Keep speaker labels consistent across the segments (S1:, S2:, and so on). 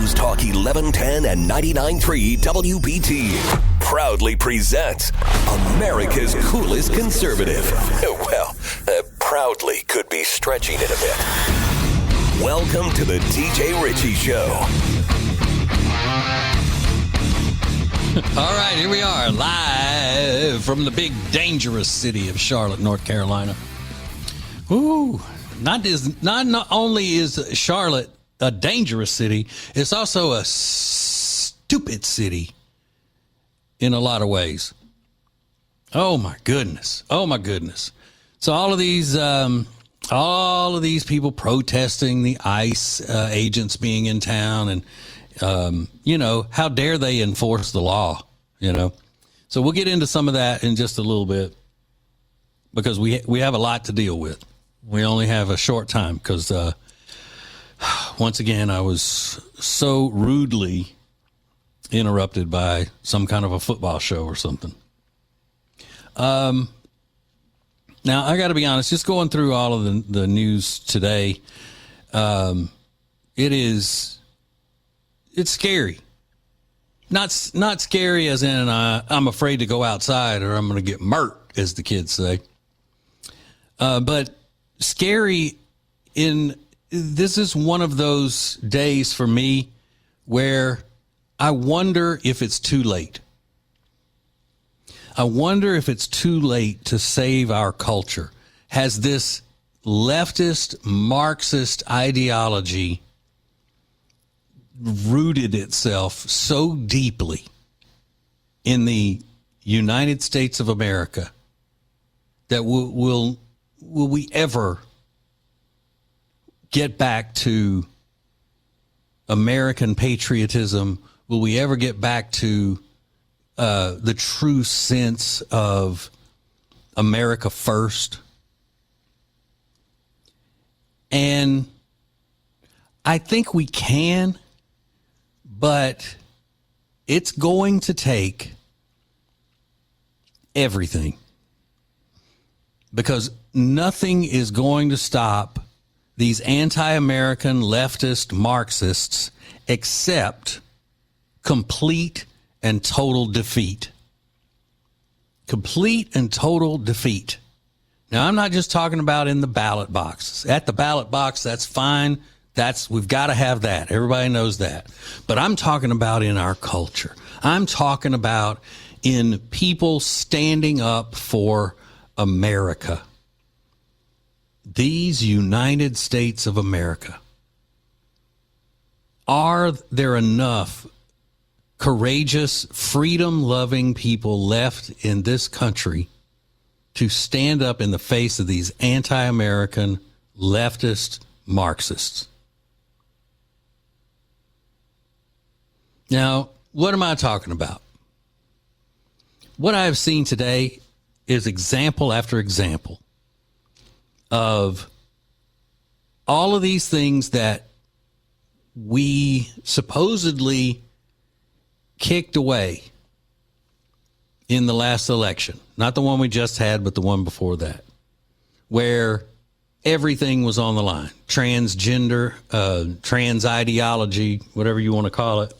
S1: News Talk 1110 and 99.3 WBT proudly presents America's coolest conservative. Well, proudly could be stretching it a bit. Welcome to the DJ Ritchie Show.
S2: All right, here we are, live from the big, dangerous city of Charlotte, North Carolina. Ooh, not only is Charlotte a dangerous city, it's also a stupid city in a lot of ways. Oh my goodness. So all of these people protesting the ICE agents being in town, and how dare they enforce the law? So we'll get into some of that in just a little bit, because we have a lot to deal with. We only have a short time because once again, I was so rudely interrupted by some kind of a football show or something. Now, I got to be honest, just going through all of the news today, it's scary. Not scary as in I'm afraid to go outside or I'm going to get murked, as the kids say. But scary this is one of those days for me where I wonder if it's too late. I wonder if it's too late to save our culture. Has this leftist Marxist ideology rooted itself so deeply in the United States of America that will we ever get back to American patriotism? Will we ever get back to the true sense of America first? And I think we can, but it's going to take everything, because nothing is going to stop these anti-American leftist Marxists except complete and total defeat. Complete and total defeat. Now, I'm not just talking about in the ballot box. At the ballot box, that's fine. We've got to have that. Everybody knows that. But I'm talking about in our culture. I'm talking about in people standing up for America. These United States of America. Are there enough courageous, freedom-loving people left in this country to stand up in the face of these anti-American leftist Marxists? Now, what am I talking about? What I have seen today is example after example of all of these things that we supposedly kicked away in the last election. Not the one we just had, but the one before that, where everything was on the line. Transgender, trans ideology, whatever you want to call it.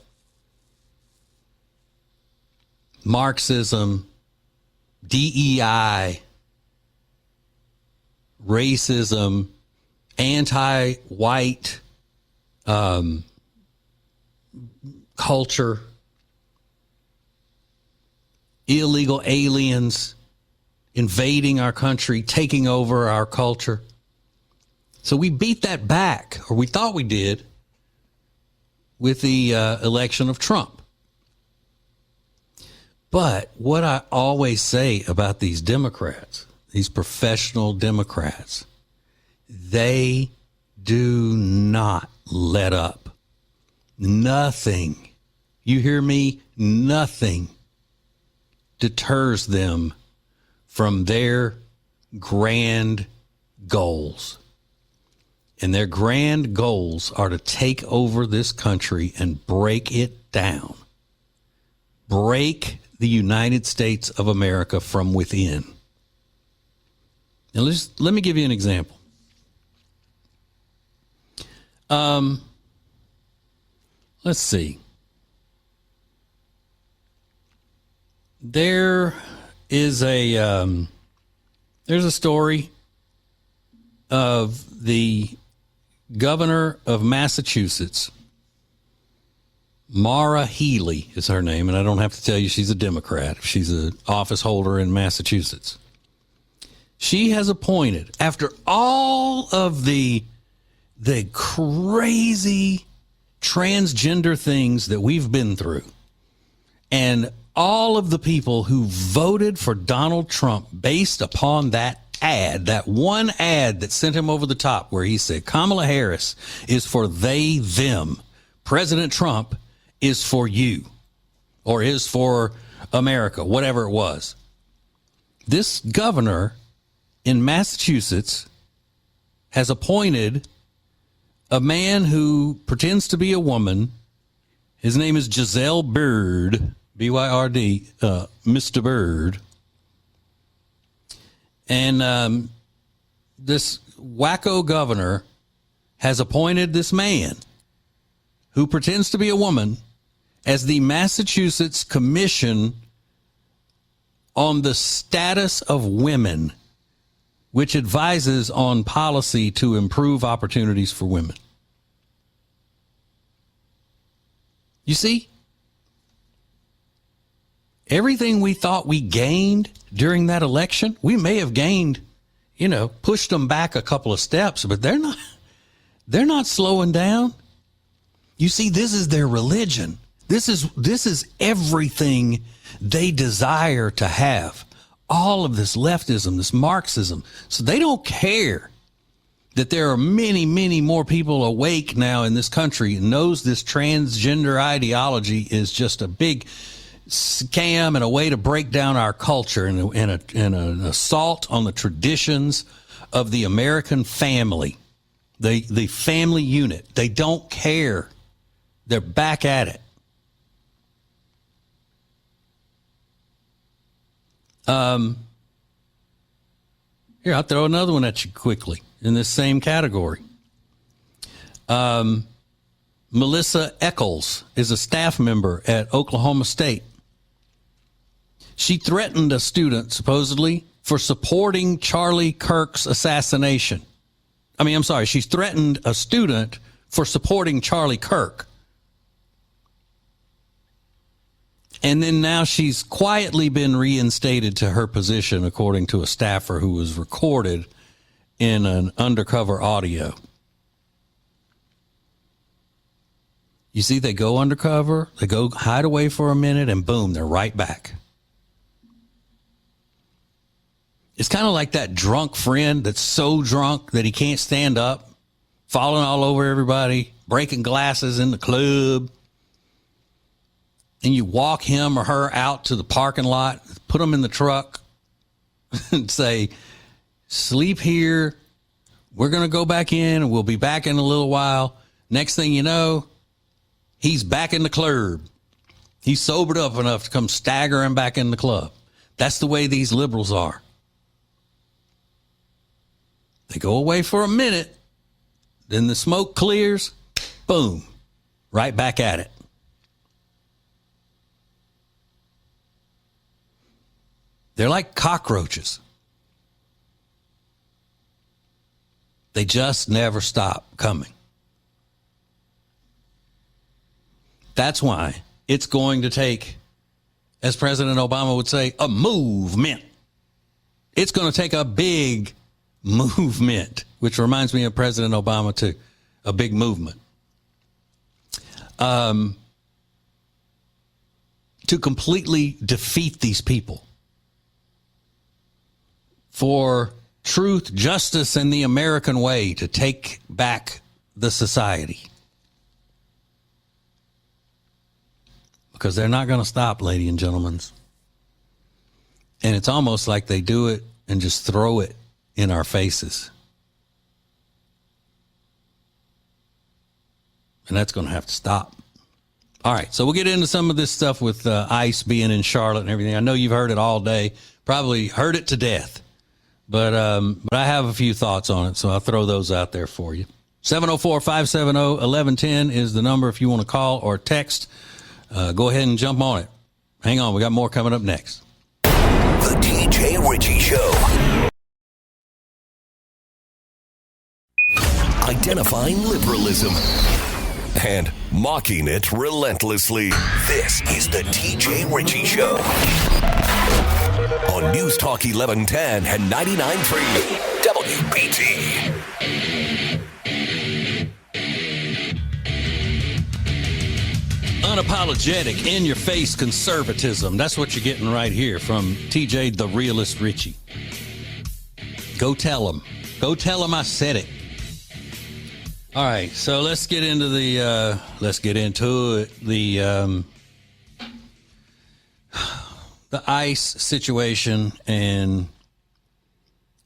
S2: Marxism, DEI, racism, anti-white culture, illegal aliens invading our country, taking over our culture. So we beat that back, or we thought we did, with the election of Trump. But what I always say about these Democrats, these professional Democrats, they do not let up. Nothing, you hear me? Nothing deters them from their grand goals. And their grand goals are to take over this country and break it down. Break the United States of America from within. Now, let me give you an example. let's see. There is there's a story of the governor of Massachusetts. Maura Healey is her name, and I don't have to tell you she's a Democrat. She's an office holder in Massachusetts. She has appointed, after all of the crazy transgender things that we've been through, and all of the people who voted for Donald Trump based upon that ad, that one ad that sent him over the top where he said Kamala Harris is for they, them. President Trump is for you, or is for America, whatever it was. This governor in Massachusetts has appointed a man who pretends to be a woman. His name is Giselle Byrd, B-Y-R-D, Mr. Byrd. And this wacko governor has appointed this man who pretends to be a woman as the Massachusetts Commission on the Status of Women, which advises on policy to improve opportunities for women. You see, everything we thought we gained during that election, we may have gained, pushed them back a couple of steps, but they're not slowing down. You see, this is their religion. This is everything they desire to have. All of this leftism, this Marxism. So they don't care that there are many, many more people awake now in this country and knows this transgender ideology is just a big scam and a way to break down our culture and an assault on the traditions of the American family, the family unit. They don't care. They're back at it. Here, I'll throw another one at you quickly in this same category. Melissa Eccles is a staff member at Oklahoma State. She threatened a student, supposedly, for supporting Charlie Kirk's assassination. She threatened a student for supporting Charlie Kirk. And then now she's quietly been reinstated to her position, according to a staffer who was recorded in an undercover audio. You see, they go undercover, they go hide away for a minute, and boom, they're right back. It's kind of like that drunk friend that's so drunk that he can't stand up, falling all over everybody, breaking glasses in the club. And you walk him or her out to the parking lot, put them in the truck, and say, sleep here. We're going to go back in, and we'll be back in a little while. Next thing you know, he's back in the club. He's sobered up enough to come staggering back in the club. That's the way these liberals are. They go away for a minute, then the smoke clears, boom, right back at it. They're like cockroaches. They just never stop coming. That's why it's going to take, as President Obama would say, a movement. It's going to take a big movement, which reminds me of President Obama too, a big movement. To completely defeat these people. For truth, justice, and the American way to take back the society. Because they're not going to stop, ladies and gentlemen. And it's almost like they do it and just throw it in our faces. And that's going to have to stop. All right, so we'll get into some of this stuff with ICE being in Charlotte and everything. I know you've heard it all day, probably heard it to death. But I have a few thoughts on it, so I'll throw those out there for you. 704-570-1110 is the number if you want to call or text. Go ahead and jump on it. Hang on, we got more coming up next.
S1: The TJ Ritchie Show. Identifying liberalism and mocking it relentlessly. This is the TJ Ritchie Show. On News Talk 1110 and 99.3 WBT.
S2: Unapologetic, in-your-face conservatism. That's what you're getting right here from TJ the Realist Ritchie. Go tell him. Go tell him I said it. All right, so let's get into it. The ICE situation, and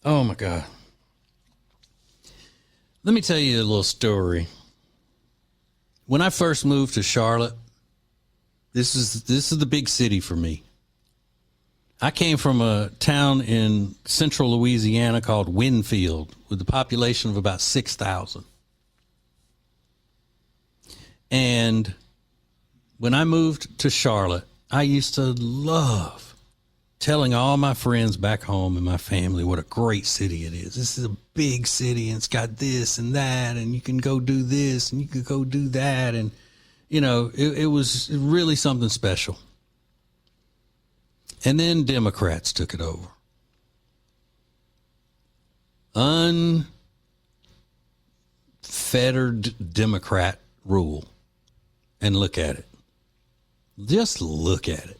S2: oh my God. Let me tell you a little story. When I first moved to Charlotte, this is the big city for me. I came from a town in central Louisiana called Winfield with a population of about 6,000. And when I moved to Charlotte, I used to love telling all my friends back home and my family what a great city it is. This is a big city and it's got this and that, and you can go do this and you can go do that. And, you know, it was really something special. And then Democrats took it over. Unfettered Democrat rule. And look at it. Just look at it.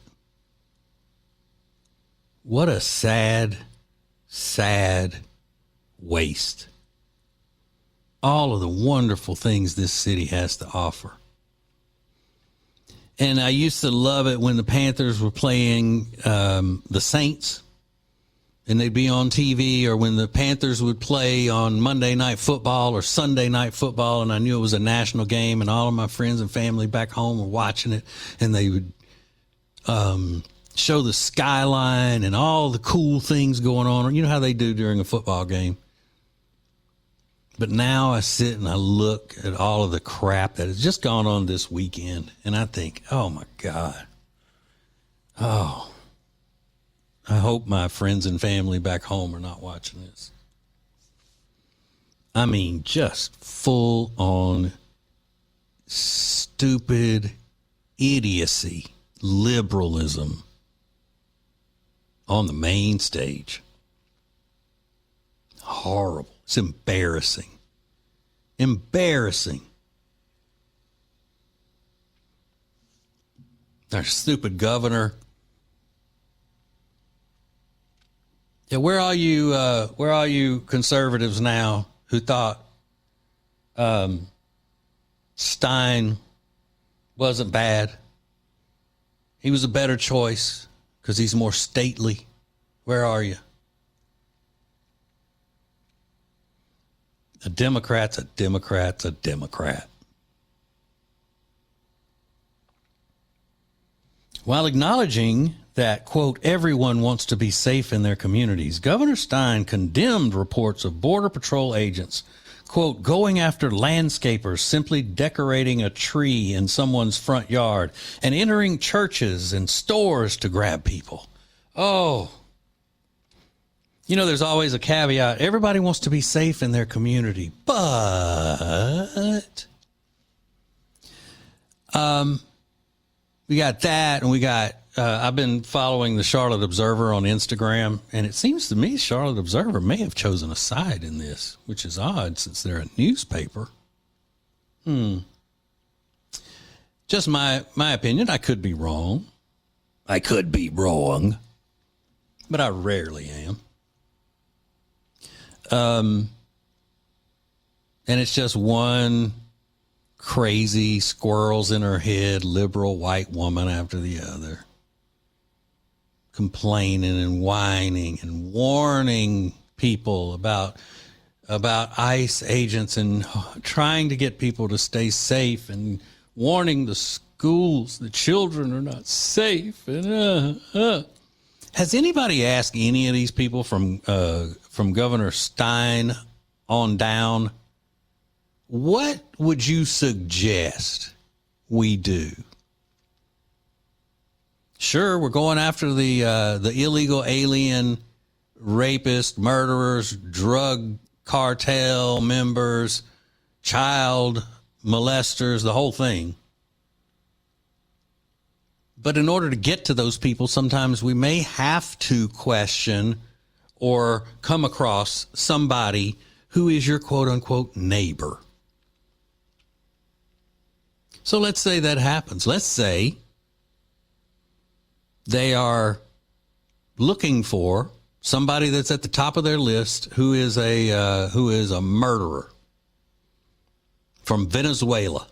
S2: What a sad, sad waste. All of the wonderful things this city has to offer. And I used to love it when the Panthers were playing the Saints, and they'd be on TV, or when the Panthers would play on Monday Night Football or Sunday Night Football, and I knew it was a national game, and all of my friends and family back home were watching it, and they would show the skyline and all the cool things going on. You know how they do during a football game. But now I sit and I look at all of the crap that has just gone on this weekend, and I think, oh, my God. Oh, I hope my friends and family back home are not watching this. I mean, just full on stupid idiocy, liberalism on the main stage. Horrible. It's embarrassing. Embarrassing. Our stupid governor. Yeah, where are you conservatives now who thought Stein wasn't bad? He was a better choice because he's more stately. Where are you? A Democrat's a Democrat's a Democrat. While acknowledging that, quote, everyone wants to be safe in their communities, Governor Stein condemned reports of Border Patrol agents, quote, going after landscapers simply decorating a tree in someone's front yard and entering churches and stores to grab people. Oh, you know, there's always a caveat. Everybody wants to be safe in their community, but we got that, and we got, I've been following the Charlotte Observer on Instagram, and it seems to me Charlotte Observer may have chosen a side in this, which is odd since they're a newspaper. Just my opinion. I could be wrong. But I rarely am. And it's just one crazy squirrels in her head liberal white woman after the other, complaining and whining and warning people about ICE agents and trying to get people to stay safe and warning the schools the children are not safe. And has anybody asked any of these people from Governor Stein on down what would you suggest we do? Sure, we're going after the illegal alien rapists, murderers, drug cartel members, child molesters, the whole thing. But in order to get to those people, sometimes we may have to question or come across somebody who is your quote unquote neighbor. So let's say that happens. Let's say they are looking for somebody that's at the top of their list who is a murderer from Venezuela.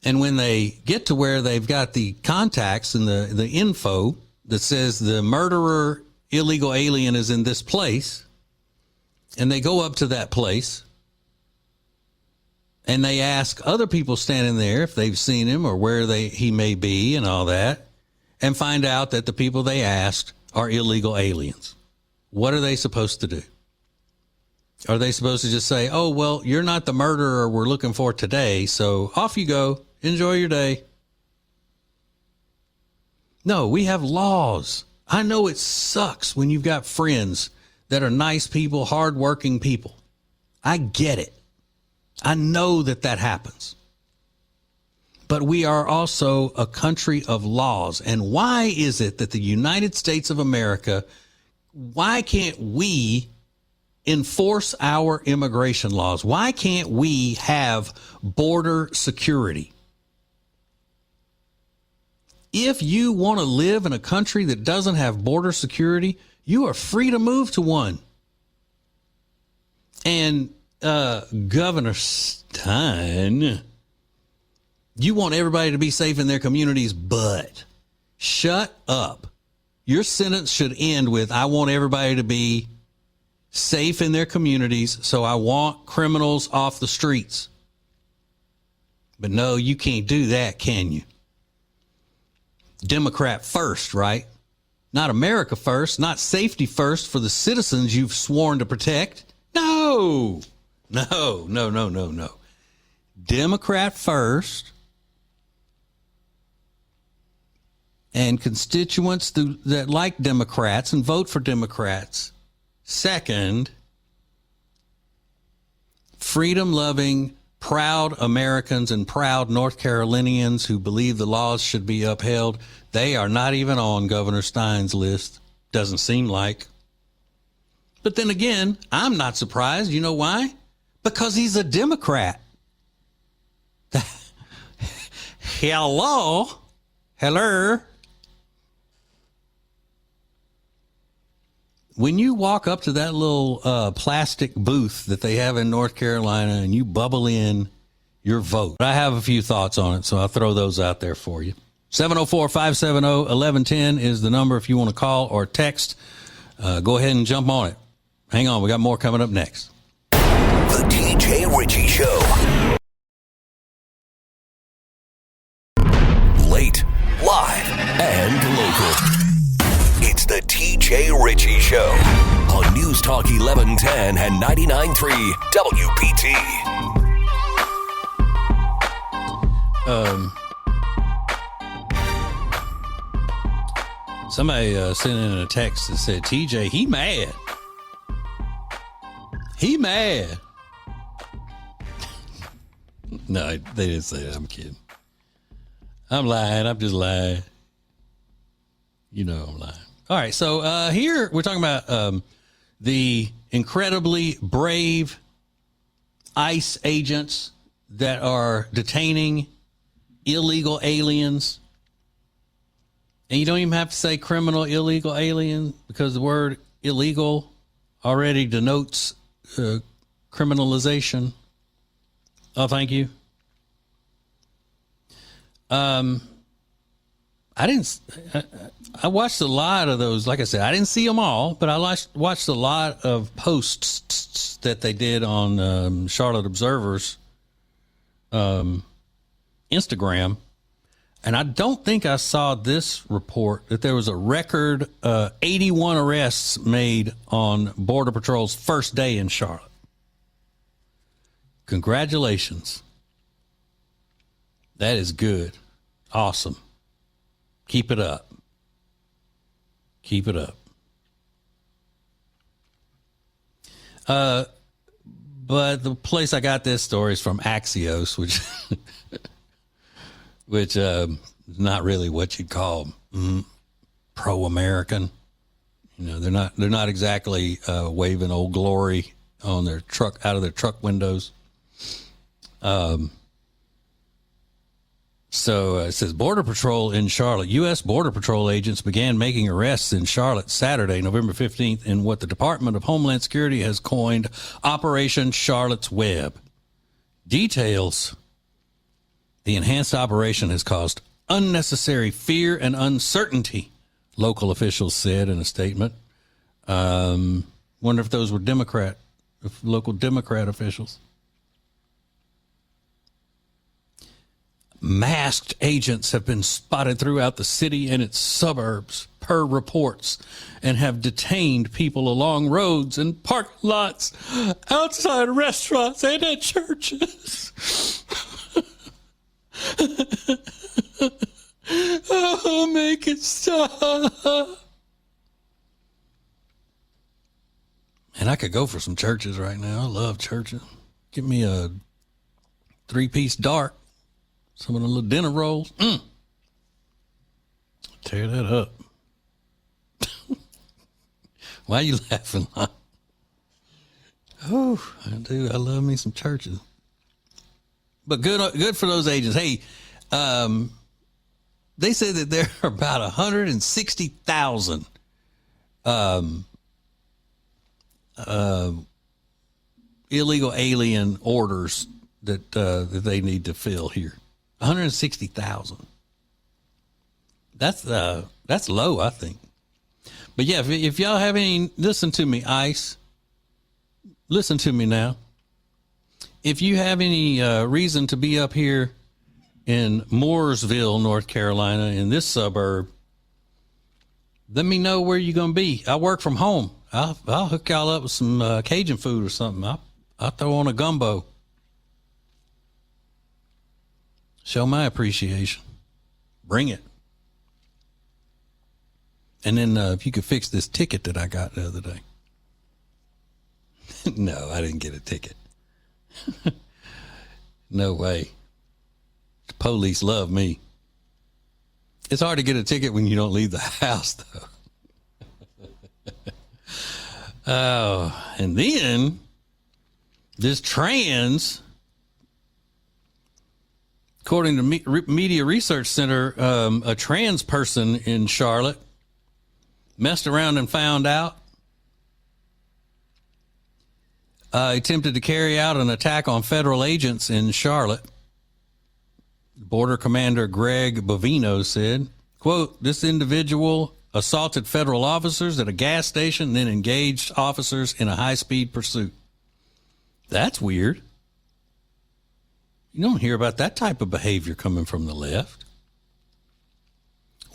S2: And when they get to where they've got the contacts and the info that says the murderer, illegal alien is in this place, and they go up to that place and they ask other people standing there if they've seen him or where he may be and all that, and find out that the people they asked are illegal aliens. What are they supposed to do? Are they supposed to just say, oh, well, you're not the murderer we're looking for today, so off you go. Enjoy your day. No, we have laws. I know it sucks when you've got friends that are nice people, hardworking people. I get it. I know that happens. But we are also a country of laws. And why is it that the United States of America, why can't we enforce our immigration laws? Why can't we have border security? If you want to live in a country that doesn't have border security, you are free to move to one. And Governor Stein, you want everybody to be safe in their communities, but shut up. Your sentence should end with, I want everybody to be safe in their communities, so I want criminals off the streets. But no, you can't do that, can you? Democrat first, right? Not America first, not safety first for the citizens you've sworn to protect. No. Democrat first, and constituents that like Democrats and vote for Democrats second. Freedom-loving, proud Americans and proud North Carolinians who believe the laws should be upheld, they are not even on Governor Stein's list. Doesn't seem like. But then again, I'm not surprised. You know why? Because he's a Democrat. Hello. When you walk up to that little plastic booth that they have in North Carolina and you bubble in your vote, I have a few thoughts on it, so I'll throw those out there for you. 704-570-1110 is the number if you want to call or text. Go ahead and jump on it. Hang on, we got more coming up next.
S1: The TJ Ritchie Show. Late, live, and local. It's the TJ Ritchie Show on News Talk 1110 and 99.3 WPT.
S2: Somebody sent in a text that said, TJ, he mad. He mad. No, they didn't say that. I'm kidding. I'm lying. I'm just lying. You know I'm lying. All right, so here we're talking about the incredibly brave ICE agents that are detaining illegal aliens. And you don't even have to say criminal illegal alien because the word illegal already denotes criminalization. Oh, thank you. I watched a lot of those. Like I said, I didn't see them all, but I watched a lot of posts that they did on Charlotte Observer's Instagram. And I don't think I saw this report that there was a record 81 arrests made on Border Patrol's first day in Charlotte. Congratulations. That is good. Awesome. Keep it up. Keep it up. But the place I got this story is from Axios, which is not really what you'd call pro-American. You know, they're not exactly waving Old Glory on their truck, out of their truck windows. So it says Border Patrol in Charlotte. U.S. Border Patrol agents began making arrests in Charlotte Saturday, November 15th, in what the Department of Homeland Security has coined Operation Charlotte's Web. Details. The enhanced operation has caused unnecessary fear and uncertainty, local officials said in a statement. Wonder if those were local Democrat officials. Masked agents have been spotted throughout the city and its suburbs, per reports, and have detained people along roads and parking lots, outside restaurants, and at churches. Oh, make it stop. And I could go for some churches right now. I love churches. Give me a 3-piece dark. Some of the little dinner rolls. Tear that up. Why are you laughing? Oh, I do. I love me some churches. But good for those agents. Hey, they say that there are about 160,000 illegal alien orders that they need to fill here. 160,000. That's low, I think. But yeah, if y'all have any, listen to me, ICE. Listen to me now. If you have any reason to be up here in Mooresville, North Carolina, in this suburb, let me know where you're going to be. I work from home. I'll hook y'all up with some Cajun food or something. I'll throw on a gumbo. Show my appreciation. Bring it. And then if you could fix this ticket that I got the other day. No, I didn't get a ticket. No way. The police love me. It's hard to get a ticket when you don't leave the house, though. Oh, and then this trans, according to Media Research Center, a trans person in Charlotte messed around and found out. Attempted to carry out an attack on federal agents in Charlotte. Border Commander Greg Bovino said, quote, this individual assaulted federal officers at a gas station, then engaged officers in a high-speed pursuit. That's weird. You don't hear about that type of behavior coming from the left.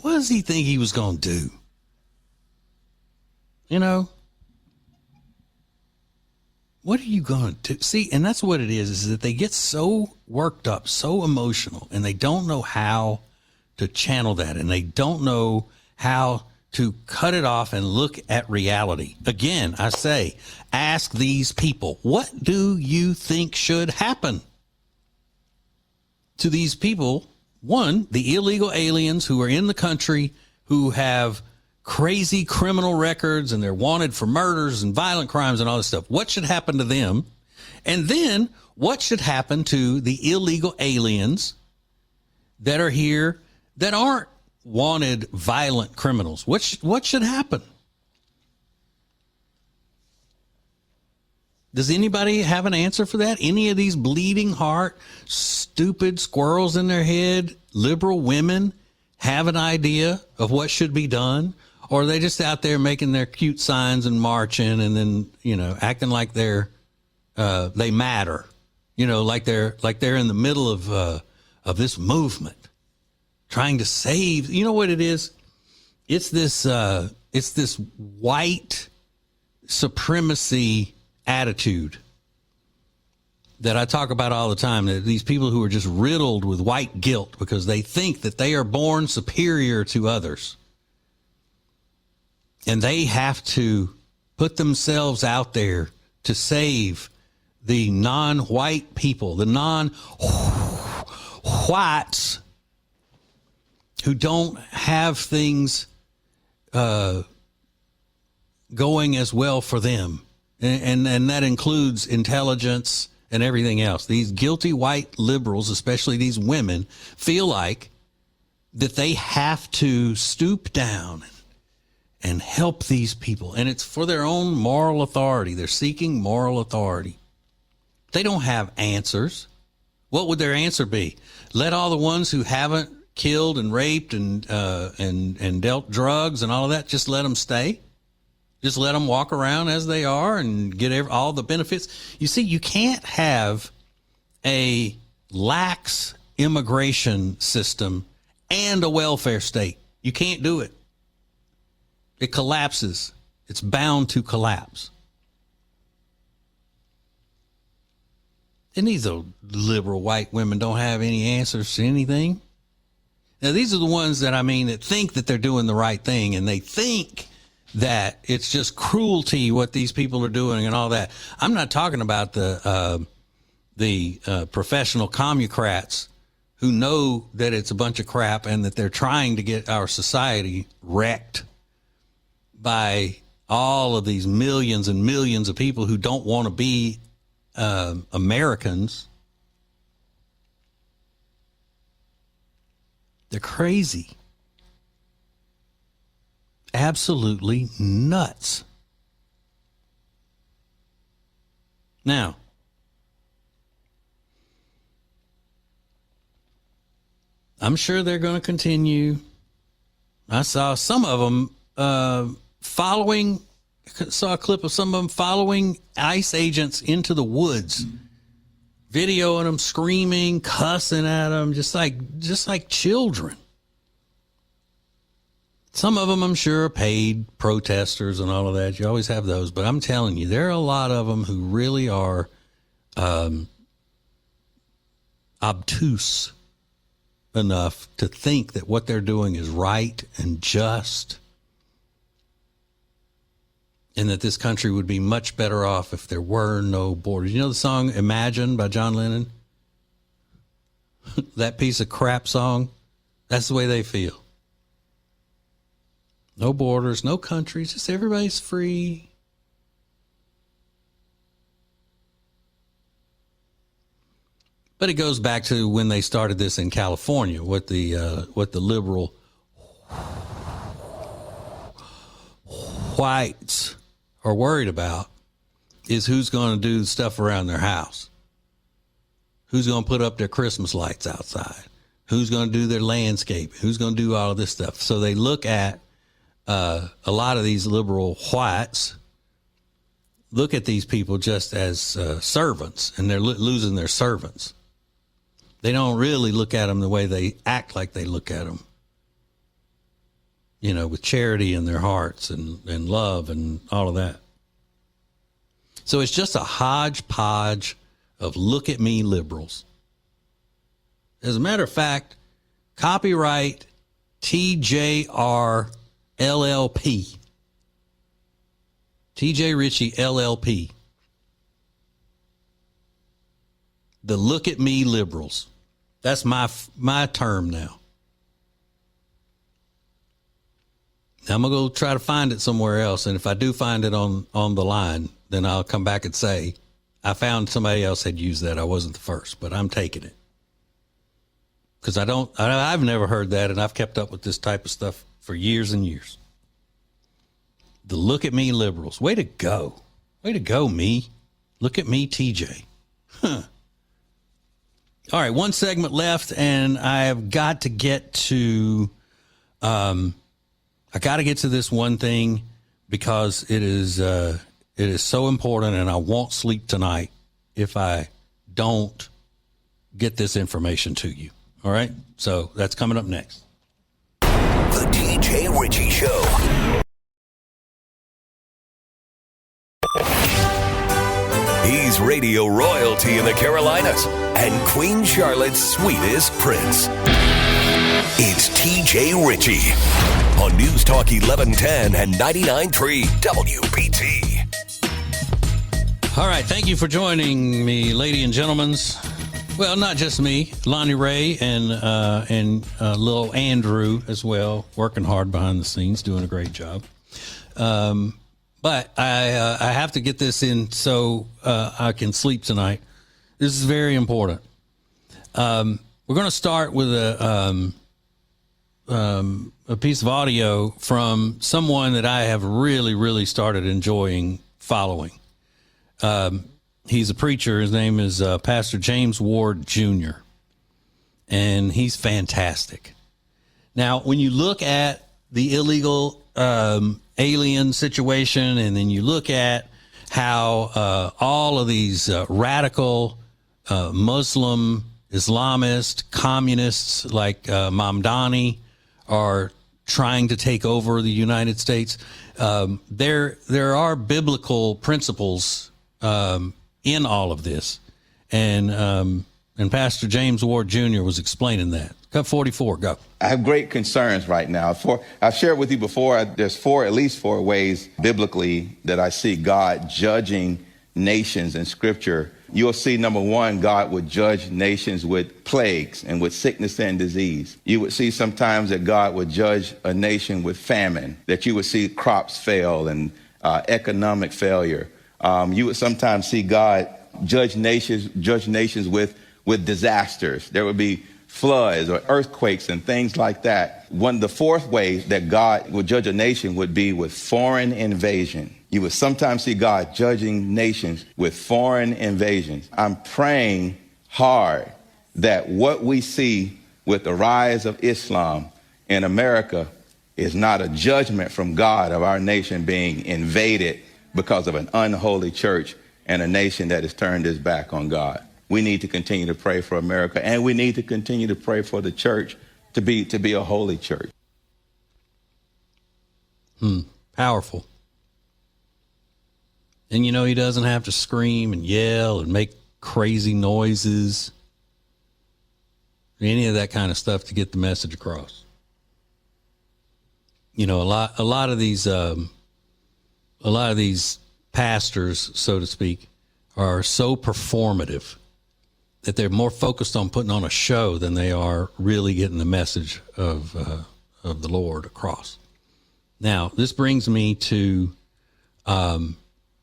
S2: What does he think he was going to do? You know? What are you going to do? See, and that's what it is that they get so worked up, so emotional, and they don't know how to channel that, and they don't know how to cut it off and look at reality. Again, I say, ask these people, what do you think should happen to these people? One, the illegal aliens who are in the country, who have crazy criminal records and they're wanted for murders and violent crimes and all this stuff. What should happen to them? And then what should happen to the illegal aliens that are here that aren't wanted violent criminals? What should happen? Does anybody have an answer for that? Any of these bleeding heart, stupid squirrels in their head, liberal women have an idea of what should be done? Or are they just out there making their cute signs and marching and then, you know, acting like they matter, you know, like they're in the middle of this movement, trying to save, you know what it is? It's this white supremacy attitude that I talk about all the time, that these people who are just riddled with white guilt because they think that they are born superior to others. And they have to put themselves out there to save the non-white people, the non-whites who don't have things going as well for them. And that includes intelligence and everything else. These guilty white liberals, especially these women, feel like that they have to stoop down and help these people. And it's for their own moral authority. They're seeking moral authority. They don't have answers. What would their answer be? Let all the ones who haven't killed and raped and dealt drugs and all of that, just let them stay? Just let them walk around as they are and get all the benefits? You see, you can't have a lax immigration system and a welfare state. You can't do it. It collapses. It's bound to collapse. And these liberal white women don't have any answers to anything. Now, these are the ones that, that think that they're doing the right thing, and they think that it's just cruelty what these people are doing and all that. I'm not talking about the professional commucrats who know that it's a bunch of crap and that they're trying to get our society wrecked by all of these millions and millions of people who don't want to be Americans. They're crazy. Absolutely nuts. Now, I'm sure they're going to continue. I saw some of them saw a clip of some of them following ICE agents into the woods, videoing them screaming, cussing at them, just like children. Some of them, I'm sure, are paid protesters and all of that. You always have those. But I'm telling you, there are a lot of them who really are obtuse enough to think that what they're doing is right and just, and that this country would be much better off if there were no borders. You know the song Imagine by John Lennon? That piece of crap song? That's the way they feel. No borders, no countries, just everybody's free. But it goes back to when they started this in California, what the liberal whites are worried about is who's going to do stuff around their house. Who's going to put up their Christmas lights outside? Who's going to do their landscape? Who's going to do all of this stuff? So they look at a lot of these liberal whites, look at these people just as servants, and they're losing their servants. They don't really look at them the way they act like they look at them. You know, with charity in their hearts and love and all of that. So it's just a hodgepodge of look at me liberals. As a matter of fact, copyright TJR LLP. TJ Ritchie LLP. The look at me liberals. That's my term now. I'm going to go try to find it somewhere else. And if I do find it on the line, then I'll come back and say, I found somebody else had used that. I wasn't the first, but I'm taking it. Because I've never heard that, and I've kept up with this type of stuff for years and years. The look at me liberals. Way to go. Way to go, me. Look at me, TJ. Huh. All right, one segment left, and I've got to get to this one thing because it is so important, and I won't sleep tonight if I don't get this information to you. All right? So that's coming up next.
S1: The TJ Ritchie Show. He's News radio royalty in the Carolinas and Queen Charlotte's sweetest prince. It's TJ Ritchie on News Talk 1110 and 99.3 WBT.
S2: All right, thank you for joining me, ladies and gentlemen. Well, not just me, Lonnie Ray and little Andrew as well, working hard behind the scenes, doing a great job. But I have to get this in so I can sleep tonight. This is very important. We're going to start with a piece of audio from someone that I have really, really started enjoying following. He's a preacher. His name is Pastor James Ward Jr., and he's fantastic. Now, when you look at the illegal alien situation, and then you look at how all of these radical Muslim, Islamist, communists like Mamdani are trying to take over the United States, there are biblical principles in all of this, and Pastor James Ward Jr. was explaining that. Cut 44, go.
S3: I have great concerns right now. I've shared with you before, there's at least four ways biblically that I see God judging nations in Scripture. You'll see, number one, God would judge nations with plagues and with sickness and disease. You would see sometimes that God would judge a nation with famine, that you would see crops fail and economic failure. You would sometimes see God judge nations with disasters. There would be floods or earthquakes and things like that. The fourth way that God would judge a nation would be with foreign invasion. You would sometimes see God judging nations with foreign invasions. I'm praying hard that what we see with the rise of Islam in America is not a judgment from God of our nation being invaded because of an unholy church and a nation that has turned its back on God. We need to continue to pray for America, and we need to continue to pray for the church to be a holy church.
S2: Powerful. And you know, he doesn't have to scream and yell and make crazy noises, any of that kind of stuff to get the message across. You know, a lot of these pastors, so to speak, are so performative that they're more focused on putting on a show than they are really getting the message of the Lord across. Now, this brings me to a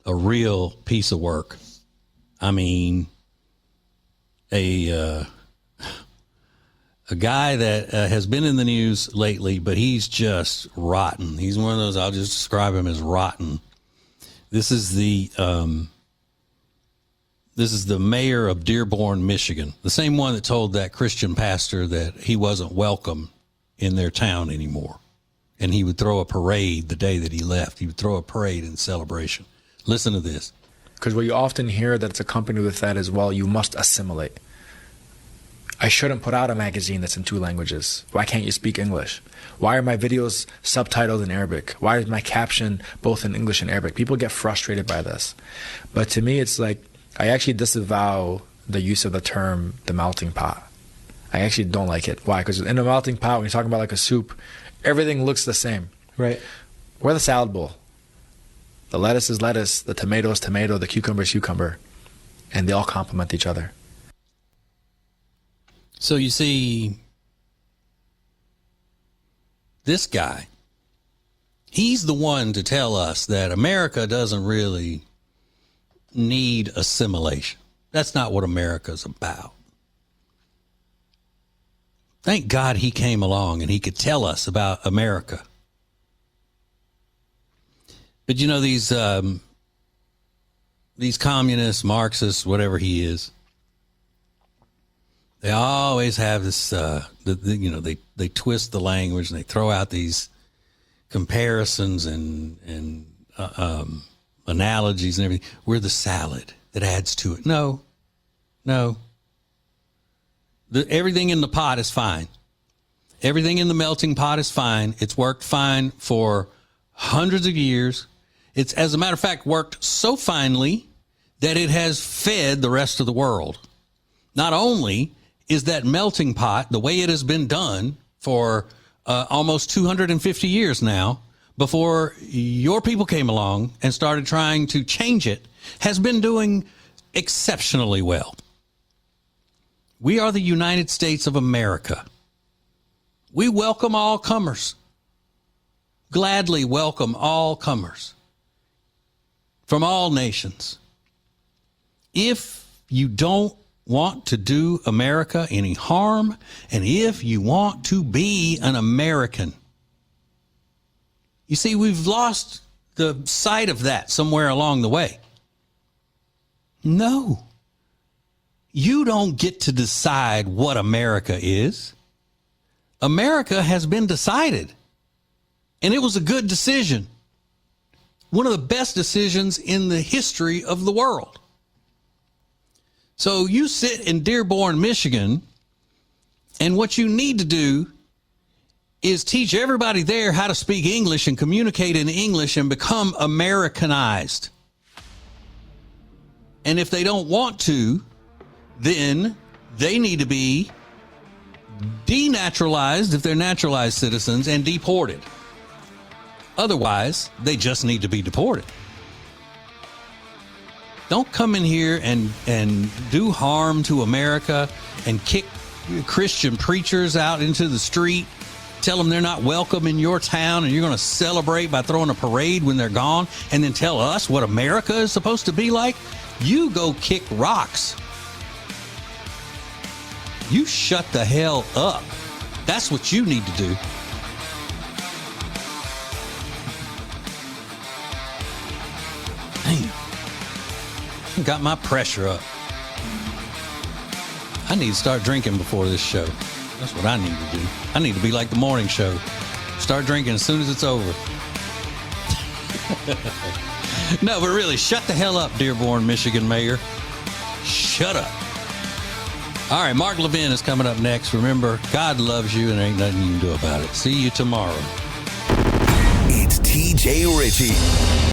S2: real piece of work. I mean, a guy that has been in the news lately, but he's just rotten. He's one of those, I'll just describe him as rotten. This is the mayor of Dearborn, Michigan, the same one that told that Christian pastor that he wasn't welcome in their town anymore. And he would throw a parade the day that he left. He would throw a parade in celebration. Listen to this.
S4: Because what you often hear that's accompanied with that is, well, you must assimilate. I shouldn't put out a magazine that's in 2 languages. Why can't you speak English? Why are my videos subtitled in Arabic? Why is my caption both in English and Arabic? People get frustrated by this. But to me, it's like, I actually disavow the use of the term the melting pot. I actually don't like it. Why? Because in a melting pot, when you're talking about like a soup, everything looks the same. Right. We're the salad bowl. The lettuce is lettuce, the tomato is tomato, the cucumber is cucumber. And they all complement each other.
S2: So you see, this guy, he's the one to tell us that America doesn't really need assimilation. That's not what America's about. Thank God he came along and he could tell us about America. But you know, these communists, Marxists, whatever he is, they always have this, they twist the language and they throw out these comparisons and analogies and everything. We're the salad that adds to it. No. Everything in the pot is fine. Everything in the melting pot is fine. It's worked fine for hundreds of years. It's, as a matter of fact, worked so finely that it has fed the rest of the world. Not only is that melting pot, the way it has been done for almost 250 years now, before your people came along and started trying to change it, has been doing exceptionally well. We are the United States of America. We welcome all comers. Gladly welcome all comers from all nations. If you don't want to do America any harm, and if you want to be an American. You see, we've lost the sight of that somewhere along the way. No. You don't get to decide what America is. America has been decided, and it was a good decision. One of the best decisions in the history of the world. So you sit in Dearborn, Michigan, and what you need to do is teach everybody there how to speak English and communicate in English and become Americanized. And if they don't want to, then they need to be denaturalized if they're naturalized citizens and deported. Otherwise, they just need to be deported. Don't come in here and do harm to America and kick Christian preachers out into the street, tell them they're not welcome in your town, and you're going to celebrate by throwing a parade when they're gone, and then tell us what America is supposed to be like. You go kick rocks. You shut the hell up. That's what you need to do. Damn. Got my pressure up. I need to start drinking before this show. That's what I need to do. I need to be like the morning show. Start drinking as soon as it's over. No, but really, shut the hell up, Dearborn, Michigan Mayor. Shut up. All right, Mark Levin is coming up next. Remember, God loves you and there ain't nothing you can do about it. See you tomorrow.
S1: It's TJ Ritchie.